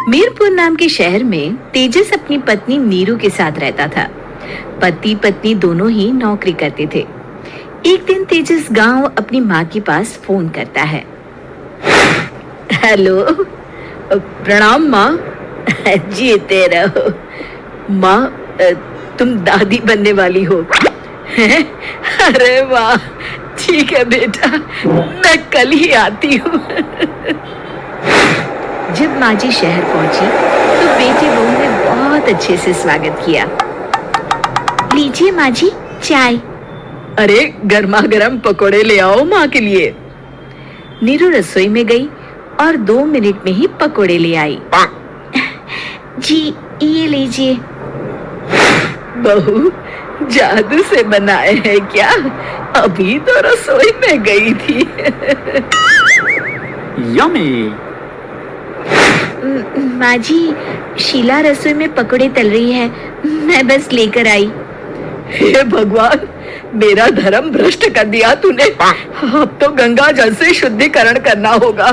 मीरपुर नाम के शहर में तेजस अपनी पत्नी नीरू के साथ रहता था। पति पत्नी दोनों ही नौकरी करते थे। एक दिन तेजस गांव अपनी माँ के पास फोन करता है। हेलो, प्रणाम माँ। जीते रहो माँ, तुम दादी बनने वाली हो। अरे वाह, ठीक है बेटा, मैं कल ही आती हूँ। जब माँ जी शहर पहुंची तो बेटी बहू ने बहुत अच्छे से स्वागत किया। लीजिए माँ जी, चाय। अरे गर्मा गर्म पकोड़े ले आओ माँ के लिए। नीरू रसोई में गई और 2 मिनट में ही पकोड़े ले आई। जी ये लीजिए। बहू जादू से बनाए हैं क्या? अभी तो रसोई में गई थी। यम्मी। माँ जी, शीला रसोई में पकोड़े तल रही है, मैं बस लेकर आई। हे भगवान, मेरा धर्म भ्रष्ट कर दिया तूने। अब तो गंगा जल से शुद्धिकरण करना होगा।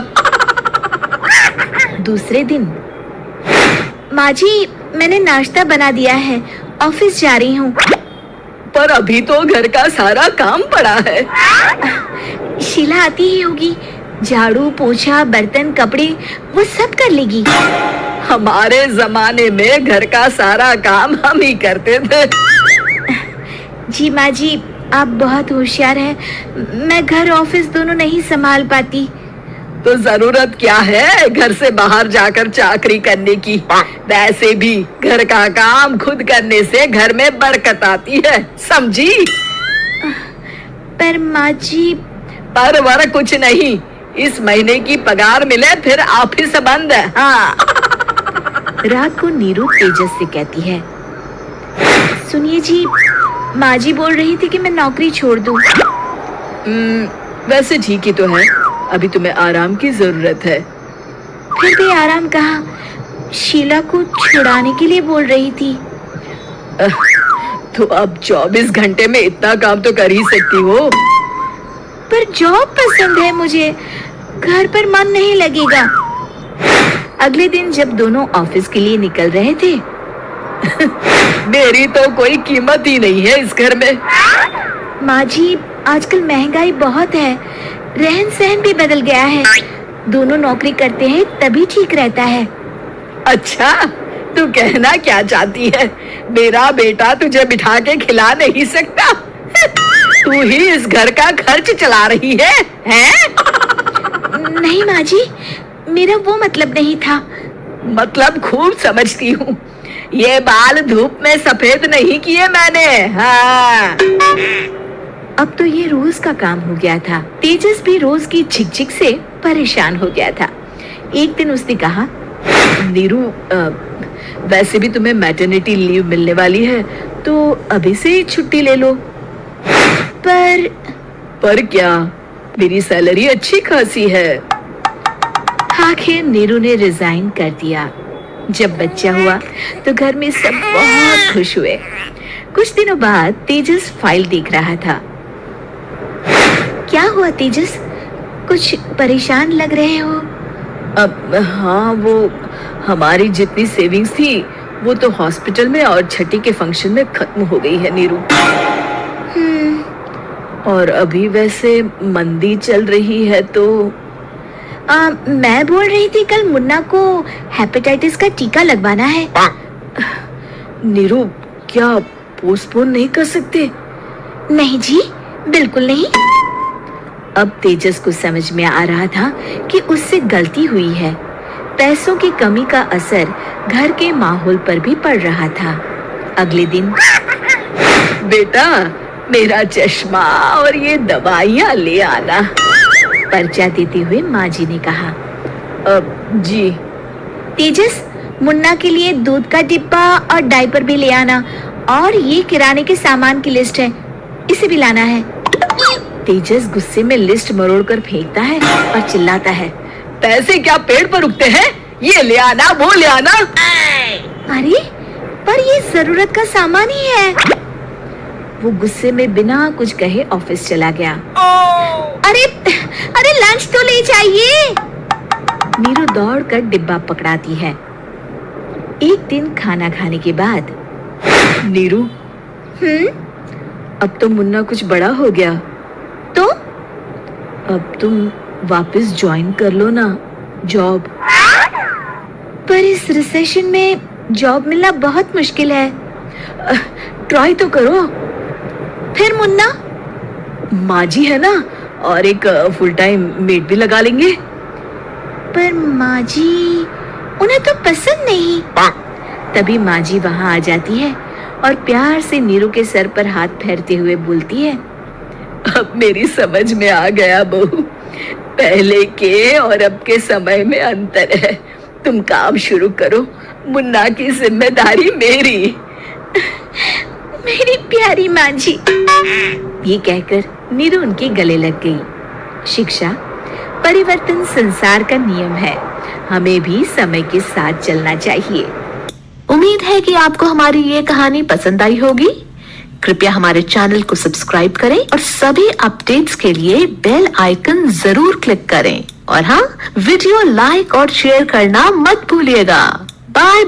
दूसरे दिन, माँ जी मैंने नाश्ता बना दिया है, ऑफिस जा रही हूँ। पर अभी तो घर का सारा काम पड़ा है। शीला आती ही होगी, झाड़ू पोछा बर्तन कपड़े वो सब कर लेगी। हमारे जमाने में घर का सारा काम हम ही करते थे। जी माँ जी, आप बहुत होशियार हैं, मैं घर ऑफिस दोनों नहीं संभाल पाती। तो जरूरत क्या है घर से बाहर जाकर चाकरी करने की? वैसे भी घर का काम खुद करने से घर में बरकत आती है, समझी? पर माँ जी। पर वर कुछ नहीं, इस महीने की पगार मिले फिर ऑफिस बंद है। हाँ। रात को नीरू तेजस से कहती है, सुनिए जी, माँ जी बोल रही थी कि मैं नौकरी छोड़ दूं। वैसे ठीक ही तो है, अभी तुम्हें आराम की जरूरत है। फिर भी आराम कहाँ, शीला को छुड़ाने के लिए बोल रही थी। तो अब 24 घंटे में इतना काम तो कर ही सकती हो। पर जॉब पसंद है मुझे, घर पर मन नहीं लगेगा। अगले दिन जब दोनों ऑफिस के लिए निकल रहे थे, मेरी तो कोई कीमत ही नहीं है इस घर में। माँ जी, आजकल महंगाई बहुत है, रहन सहन भी बदल गया है, दोनों नौकरी करते हैं तभी ठीक रहता है। अच्छा, तू कहना क्या चाहती है? मेरा बेटा तुझे बिठा के खिला नहीं सकता? तू ही इस घर का खर्च चला रही है, हैं? नहीं माँ जी, मेरा वो मतलब नहीं था। मतलब खूब समझती हूँ, ये बाल धूप में सफेद नहीं किए मैंने। हाँ। अब तो ये रोज का काम हो गया था। तेजस भी रोज की झिकझिक से परेशान हो गया था। एक दिन उसने कहा, नीरू, वैसे भी तुम्हें मैटरनिटी लीव मिलने वाली है, तो अभी से छुट्टी ले लो। पर क्या, मेरी सैलरी अच्छी खासी है। आखिर नीरू ने रिजाइन कर दिया। जब बच्चा हुआ तो घर में सब बहुत खुश हुए। कुछ दिनों बाद तेजस फाइल देख रहा था। क्या हुआ तेजस, कुछ परेशान लग रहे हो? अब हाँ, वो हमारी जितनी सेविंग्स थी वो तो हॉस्पिटल में और छठी के फंक्शन में खत्म हो गई है नीरू। और अभी वैसे मंदी चल रही है तो मैं बोल रही थी कल मुन्ना को हेपेटाइटिस का टीका लगवाना है। नीरू, क्या पोस्टपोन नहीं कर सकते? नहीं जी, बिल्कुल नहीं। अब तेजस को समझ में आ रहा था कि उससे गलती हुई है। पैसों की कमी का असर घर के माहौल पर भी पड़ रहा था। अगले दिन, बेटा मेरा चश्मा और ये दवाइयाँ ले आना, पर्चा देते हुए माँ जी ने कहा। जी। तेजस, मुन्ना के लिए दूध का डिब्बा और डायपर भी ले आना, और ये किराने के सामान की लिस्ट है, इसे भी लाना है। तेजस गुस्से में लिस्ट मरोड़कर फेंकता है और चिल्लाता है, पैसे क्या पेड़ पर उगते हैं? ये ले आना, वो ले आना। अरे पर ये जरूरत का सामान ही है। वो गुस्से में बिना कुछ कहे ऑफिस चला गया। अरे अरे लंच तो ले जाइए। नीरू दौड़कर डिब्बा पकड़ाती है। एक दिन खाना खाने के बाद, नीरू, अब तो मुन्ना कुछ बड़ा हो गया, तो अब तुम वापस ज्वाइन कर लो ना जॉब। पर इस रिसेशन में जॉब मिलना बहुत मुश्किल है। ट्राई तो करो। फिर मुन्ना, माँ जी है ना, और एक फुल टाइम मेड भी लगा लेंगे। पर माँ जी, उन्हें तो पसंद नहीं। तभी माँ जी वहां आ जाती है और प्यार से नीरू के सर पर हाथ फेरते हुए बोलती है, अब मेरी समझ में आ गया बहू, पहले के और अब के समय में अंतर है। तुम काम शुरू करो, मुन्ना की जिम्मेदारी मेरी। मेरी प्यारी माँ जी, ये कहकर नीरू उनके गले लग गई। शिक्षा, परिवर्तन संसार का नियम है, हमें भी समय के साथ चलना चाहिए। उम्मीद है कि आपको हमारी ये कहानी पसंद आई होगी। कृपया हमारे चैनल को सब्सक्राइब करें और सभी अपडेट्स के लिए बेल आइकन जरूर क्लिक करें। और हाँ, वीडियो लाइक और शेयर करना मत भूलिएगा। बाय।